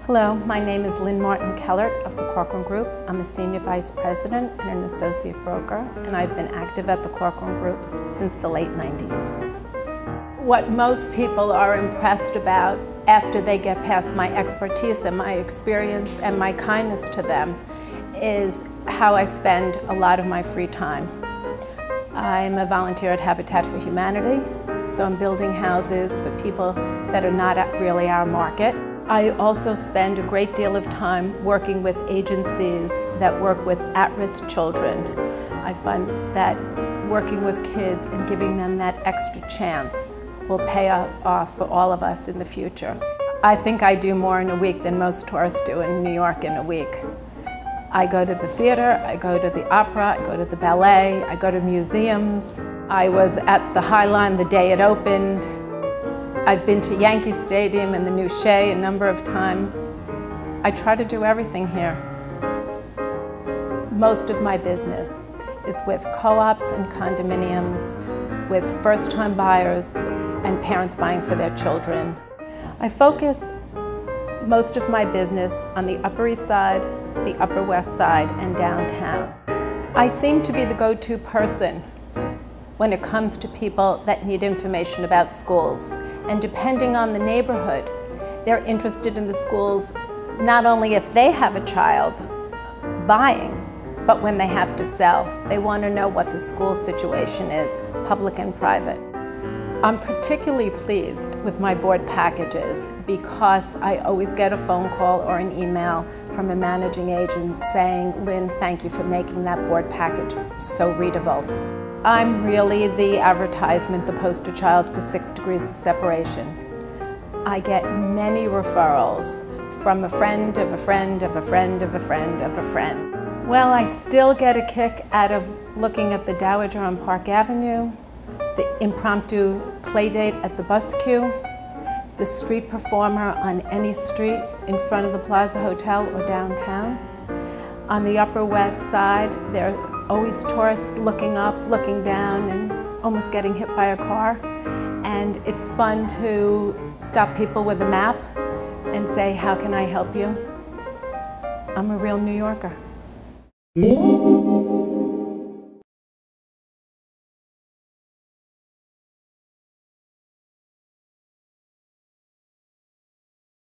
Hello, my name is Lynn Kellert of the Corcoran Group. I'm a Senior Vice President and an Associate Broker, and I've been active at the Corcoran Group since the late 90s. What most people are impressed about after they get past my expertise and my experience and my kindness to them is how I spend a lot of my free time. I'm a volunteer at Habitat for Humanity, so I'm building houses for people that are not really our market. I also spend a great deal of time working with agencies that work with at-risk children. I find that working with kids and giving them that extra chance will pay off for all of us in the future. I think I do more in a week than most tourists do in New York in a week. I go to the theater, I go to the opera, I go to the ballet, I go to museums. I was at the High Line the day it opened. I've been to Yankee Stadium and the new Shea a number of times. I try to do everything here. Most of my business is with co-ops and condominiums, with first-time buyers and parents buying for their children. I focus most of my business on the Upper East Side, the Upper West Side, and downtown. I seem to be the go-to person when it comes to people that need information about schools. And depending on the neighborhood, they're interested in the schools not only if they have a child buying, but when they have to sell. They want to know what the school situation is, public and private. I'm particularly pleased with my board packages because I always get a phone call or an email from a managing agent saying, "Lynn, thank you for making that board package so readable." I'm really the advertisement, the poster child for 6 degrees of separation. I get many referrals from a friend of a friend of a friend of a friend of a friend. Well, I still get a kick out of looking at the Dowager on Park Avenue, the impromptu play date at the bus queue, the street performer on any street in front of the Plaza Hotel or downtown. On the Upper West Side, there are always tourists looking up, looking down, and almost getting hit by a car. And it's fun to stop people with a map and say, "How can I help you?" I'm a real New Yorker.